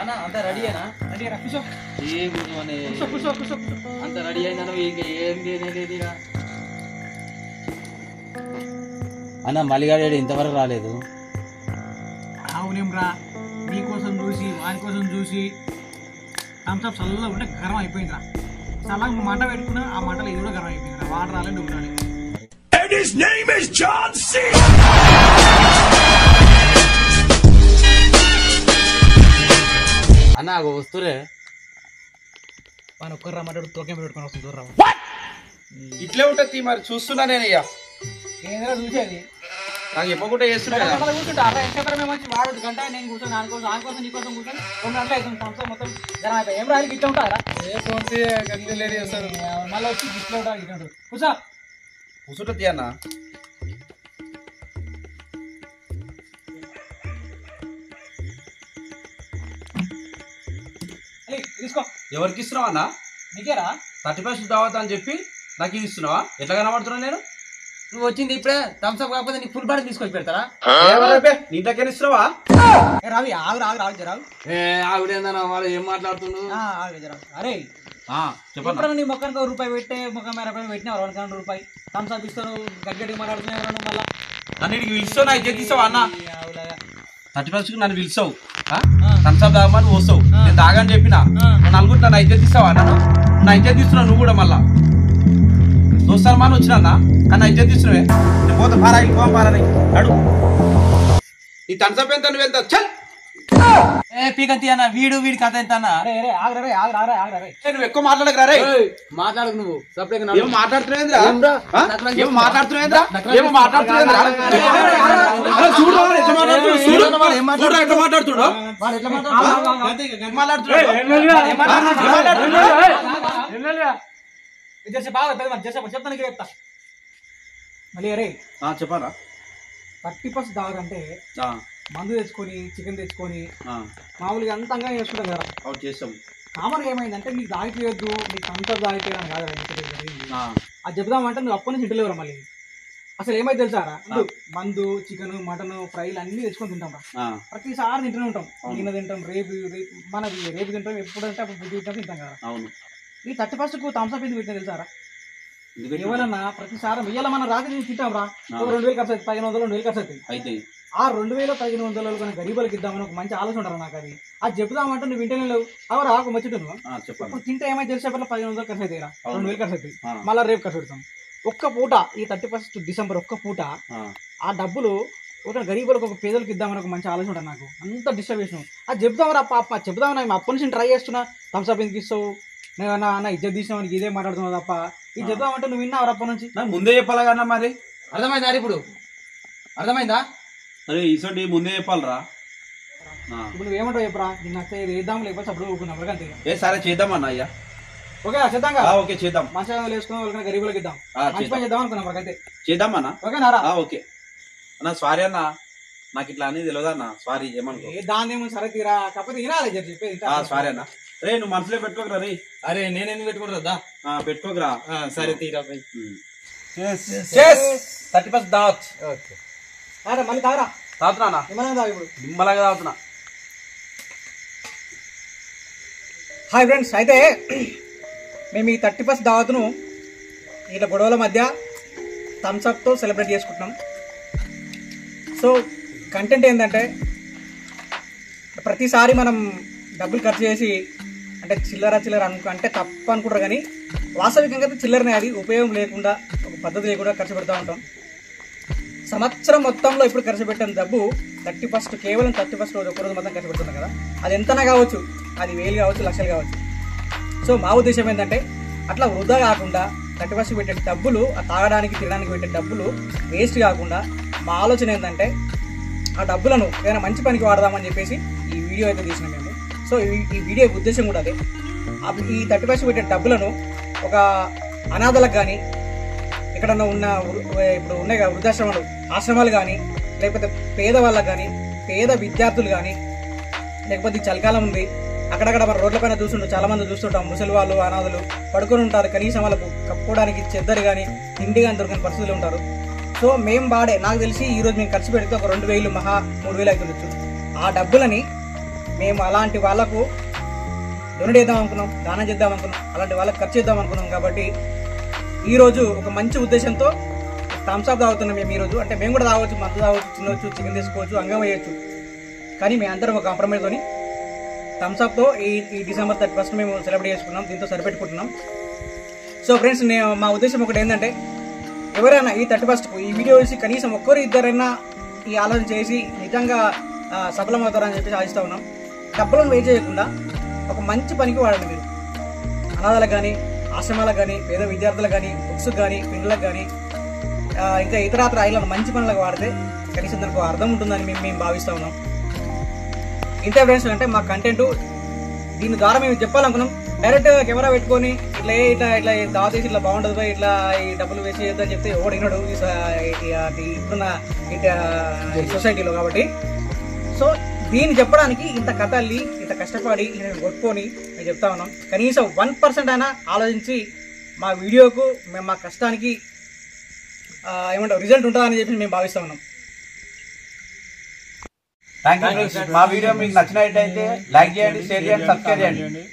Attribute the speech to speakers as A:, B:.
A: అన్న అంత రెడీ అయినా కూర్చో ఏం కూర్చో అంత రెడీ అయినా ఇక ఏం లేదు ఇక అన్న మల్లిగాడు ఇంతవరకు రాలేదు.
B: అవునేం రా, నీకోసం చూసి వాని కోసం చూసి థమ్స్అప్ చల్లగా ఉంటే గర్వం అయిపోయిందిరా. చల్లగా నువ్వు మంట పెట్టుకున్నా ఆ మంటలో ఇది కూడా గర్వం అయిపోయిందిరా. వాడు రాలే నువ్వు రాలే.
A: అన్న వస్తురే
B: వాని ఒక్కరు రమ్మంటాడు తోకేం పెట్టుకుని వస్తుంది దూరం.
C: ఇట్లే ఉంటుంది మరి చూస్తున్నా నేను. ఇక
B: ఏంద్రా చూసేది
C: నాకు చెప్పకుండా చేస్తున్నా
B: కూర్చుంటా అలా ఎంతకరం ఏమొచ్చి వాడు గంట నేను కూర్చొని దానికోసం దానికోసం నీకోసం కూర్చొని 2 గంటలు అవుతుంది. సంవత్సరం మొత్తం జనం అయిపోయి ఏం రాలి గిట్ల ఉంటారా
C: లేడీ వస్తారు
B: మళ్ళీ వచ్చి గిట్ల ఉంటారు గిట్ల ఉంటారు. కూర్చో
C: కూర్చుంటుంది అన్న.
B: తీసుకో.
C: ఎవరికి ఇస్తున్నావా అన్న?
B: నీకేరా
C: 31st దావత్ అని చెప్పి నాకు ఇది ఇస్తున్నావా? ఎట్లా కనబడుతున్నా నేను?
A: నువ్వు వచ్చింది ఇప్పుడే థమ్స్అప్ కాకపోతే నీకు ఫుల్ బాటిల్ తీసుకొచ్చి పెడతారా?
C: నీ దగ్గర ఇస్తున్నావా?
B: రావి ఆగు రాగు రాగు జరావు.
A: ఆవిడేందన్నా వాళ్ళు ఏం మాట్లాడుతున్నావు?
B: అరే చెప్పండి, నీ మొక్కనికి ₹1 పెట్టే మొక్క మేర పెట్టినావు 1 రూపాయి థమ్స్అప్ ఇస్తారు. గడ్డి మాట్లాడుతున్నావు మళ్ళీ
C: నన్ను ఇడికి పిలుస్తావు, నా ఇజ్జత్ తీస్తావా అన్న? 31st నన్ను పిలుస్తావు, థమ్స్అప్ తాగమని పోస్తావు, నేను తాగని చెప్పినా నలుగురు నన్ను ఇజ్జత్ తీస్తావా? నా ఇజ్జత్ తీస్తున్నావు నువ్వు కూడా. మళ్ళా దోస్తాను మాని వచ్చినా కానీ నా ఇజ్జత్ తీస్తున్నావే. నేను పోతా పారా పారాని అడు. ఈ థమ్స్అప్ ఎంత నువ్వు ఎంత చల్
A: పీకంతి అన్న వీడి కథ ఎంత అన్న?
C: నువ్వు ఎక్కువ మాట్లాడకు రా.
A: మాట్లాడకు నువ్వు
C: ఏమో మాట్లాడుతున్నావేంద్రా? ఏమో మాట్లాడుతున్నావేంద్రా? ఏమో మాట్లాడుతున్నావేంద్రా? చూడు ఎట్లా మాట్లాడుతున్నాడు, ఎట్లా మాట్లాడుతున్నాడు.
B: చెప్తాను చెప్తా మళ్ళీ. అరే
C: చెప్పారా?
B: 31st దావదంటే మందు తెచ్చుకొని చికెన్ తెచ్చుకొని మామూలుగా అంతంగా చేసుకుంటాం కదా.
C: అవును చేస్తాం.
B: కామన్గా ఏమైందంటే నీకు దాగిపోయొద్దు, నీకు థమ్స్అప్ దాగిపోయాను కాదు. అది చెప్దామంటే నువ్వు అప్పటి నుంచి ఇంటలేవురా. మళ్ళీ అసలు ఏమైతే తెలుసారా, మందు చికెన్ మటన్ ఫ్రైలు అన్ని తెచ్చుకొని తింటాం రా. ప్రతిసారి తింటూనే ఉంటాం. నిన్న తింటాం, రేపు మనది రేపు తింటాం, ఎప్పుడంటే అప్పుడు బుద్ధి తింటాం కదా.
C: అవును.
B: ఈ 31st థమ్స్అప్ ఎందుకు పెట్టినా తెలుసారా? ఎవరన్నా ప్రతిసారి ఇవాళ మనం రాత్రి తింటాం రా, 2000 ఖర్చు అవుతుంది, 1500 2000 ఖర్చు అవుతాయి. ఆ 2000 1500 కానీ గరీబులకు ఇద్దామని ఒక మంచి ఆలోచన ఉంటారా నాకు. అది చెప్దామంటే నువ్వు వింటేనే లేవు. అవరా ఆకు మచ్చుంటు నువ్వు ఇప్పుడు తింటే ఏమైతే తెలిసేపట్లో 1500 ఖర్చు అవుతాయి రా, 2000 ఖర్చు అవుతాయి. మళ్ళీ రేపు ఖర్చు పెడతాం. ఒక్క పూట ఈ 31st డిసెంబర్ ఒక్క పూట ఆ డబ్బులు ఒక గరీబులకు ఒక పేదలకు ఇద్దామని ఒక మంచి ఆలోచన ఉంటుంది నాకు. అంత డిస్టర్బేషన్. అది చెప్దామరా పాప, చెప్దామని నేను అప్పటి నుంచి ట్రై చేస్తున్నా. థమ్స్అప్ ఎందుకు ఇస్తావు, నేను అన్న ఇజ్జత్ తీసినావు, ఇదే మాట్లాడుతున్నావు తప్ప ఇది చెప్దామంటే నువ్వు విన్నావు అప్పటి నుంచి.
C: నాకు ముందే చెప్పాలా కన్నా మరి?
A: అర్థమైందా ఇప్పుడు? అర్థమైందా?
C: అరే ఈసోటి ముందే చెప్పాలరా.
B: ఇప్పుడు నువ్వేమంటావు చెప్పరా? నిన్న ఇది వేద్దాం లేకపోతే అప్పుడు ఊరుకున్నాం అంతే.
C: ఏ సరే చేద్దామన్నా అయ్యా.
B: ఓకే చేద్దాం కదా. ఓకే
C: చేద్దాం.
B: మంచిగా వేసుకున్నాం వాళ్ళకన్నా గరీబులకు ఇద్దాం. మంచి పని చేద్దాం అనుకున్నాం అయితే
C: చేద్దామన్నా.
B: ఓకేనారా?
C: ఓకే అన్న. సారీ అన్న, నాకు ఇట్లా అని తెలియదు అన్న. సారీ ఏమనుకో.
B: దాని ఏమో సరే తీరా, కాకపోతే వినాలి చెప్పేది.
C: సారీ అన్న. రే నువ్వు మనసులో పెట్టుకోకరా. రే
A: అరే నేను ఎందుకు పెట్టుకుంటా?
C: పెట్టుకోకరా.
A: సరే తీరా.
C: 31st దావత్.
B: మళ్ళీ తాగరా.
C: తాగుతున్నా
B: ఇప్పుడు
C: నిమ్మలాగా తాగుతున్నా.
B: హాయ్ ఫ్రెండ్స్, అయితే మేము ఈ 31st దావత్ను ఇట్లా గొడవల మధ్య థమ్స్అప్తో సెలబ్రేట్ చేసుకుంటున్నాం. సో కంటెంట్ ఏంటంటే ప్రతిసారి మనం డబ్బులు ఖర్చు చేసి అంటే చిల్లర అంటే తప్పు అనుకుంటారు, కానీ వాస్తవికంగా చిల్లరనే. అది ఉపయోగం లేకుండా ఒక పద్ధతి లేకుండా ఖర్చు పెడతా ఉంటాం. సంవత్సరం మొత్తంలో ఇప్పుడు ఖర్చు పెట్టిన డబ్బు 31st కేవలం 31st రోజు ఒక రోజు మొత్తం ఖర్చు పెడుతున్నాం కదా. అది ఎంతనా కావచ్చు, అది 1000 కావచ్చు, లక్షలు కావచ్చు. సో మా ఉద్దేశం ఏంటంటే అట్లా వృధా కాకుండా 31st పెట్టే డబ్బులు, ఆ తాగడానికి తినడానికి పెట్టే డబ్బులు వేస్ట్ కాకుండా మా ఆలోచన ఏంటంటే ఆ డబ్బులను ఏదైనా మంచి పనికి వాడదామని చెప్పేసి ఈ వీడియో అయితే తీసినాం మేము. సో ఈ వీడియో ఉద్దేశం కూడా అదే. ఈ 31st పెట్టే డబ్బులను ఒక అనాథలకు కానీ, ఎక్కడన్నా ఉన్న ఇప్పుడు ఉన్నాయి కదా వృద్ధాశ్రమాలు, ఆశ్రమాలు కానీ, లేకపోతే పేదవాళ్ళకు కానీ, పేద విద్యార్థులు కానీ, లేకపోతే చలికాలం ఉంది అక్కడక్కడ మన రోడ్ల పైన చూస్తుంటాం, చాలా మంది చూస్తుంటాం. ముసలి వాళ్ళు అనాథులు పడుకొని ఉంటారు, కనీసం వాళ్ళకు కప్పుకోవడానికి చెద్దరు కానీ తిండి కానీ దొరికిన పరిస్థితులు ఉంటారు. సో మేము నాకు తెలిసి ఈరోజు మేము ఖర్చు పెడితే ఒక 2000 మహా 3000 అవుతుండొచ్చు. ఆ డబ్బులని మేము అలాంటి వాళ్ళకు డొనేట్ చేద్దాం అనుకున్నాం, దానం చేద్దాం అనుకున్నాం, అలాంటి వాళ్ళకి ఖర్చు చేద్దాం అనుకున్నాం. కాబట్టి ఈరోజు ఒక మంచి ఉద్దేశంతో థమ్స్ అప్ తాగుతున్నాం మేము ఈరోజు. అంటే మేము కూడా తాగవచ్చు, మందు తాగవచ్చు, తినవచ్చు, చికెన్ తీసుకోవచ్చు, అంగం వేయచ్చు. కానీ మేము అందరం ఒక కాంప్రమైజ్తోని థమ్స్ అప్తో ఈ డిసెంబర్ 31 మేము సెలబ్రేట్ చేసుకున్నాం. దీంతో సరిపెట్టుకుంటున్నాం. సో ఫ్రెండ్స్, మా ఉద్దేశం ఒకటి ఏంటంటే, ఎవరైనా ఈ 31కు ఈ వీడియో చూసి కనీసం ఒక్కరు ఇద్దరైనా ఈ ఆలోచన చేసి నిజంగా సఫలమవుతారని చెప్పేసి ఆశిస్తూ ఉన్నాం. డబ్బులను వేస్ట్ చేయకుండా ఒక మంచి పనికి వాడండి. మీరు అనాథాలకు కానీ, ఆశ్రమాలకు కానీ, పేద విద్యార్థులకు కానీ, బుక్స్ కానీ, పిల్లలకు కానీ, ఇంకా ఇతరాతర ఐలను మంచి పనులకు వాడితే కనీసం దానికి అర్థం ఉంటుందని మేము భావిస్తూ ఉన్నాం. ఇంతే ఫ్రెండ్స్. అంటే మా కంటెంట్ దీని ద్వారా మేము చెప్పాలనుకున్నాం. డైరెక్ట్ కెమెరా పెట్టుకొని ఇట్లా దావా చేసి ఇట్లా బాగుంటుంది, ఇట్లా ఈ డబ్బులు వేస్ట్ చేయొద్దని చెప్తే ఎవడు వినడు ఇప్పుడున్న సొసైటీలో. కాబట్టి సో దీన్ని చెప్పడానికి ఇంత కథల్ని ఇంత కష్టపడి కొట్టుకొని మేము చెప్తా ఉన్నాం. కనీసం 1% అయినా ఆలోచించి మా వీడియోకు మేము మా కష్టానికి ఏమంటారు రిజల్ట్ ఉంటుందని చెప్పి మేము భావిస్తా ఉన్నాం.
C: Thank you. మా వీడియో మీకు నచ్చినట్టయితే లైక్ చేయండి, షేర్ చేయండి, సబ్స్క్రైబ్ చేయండి.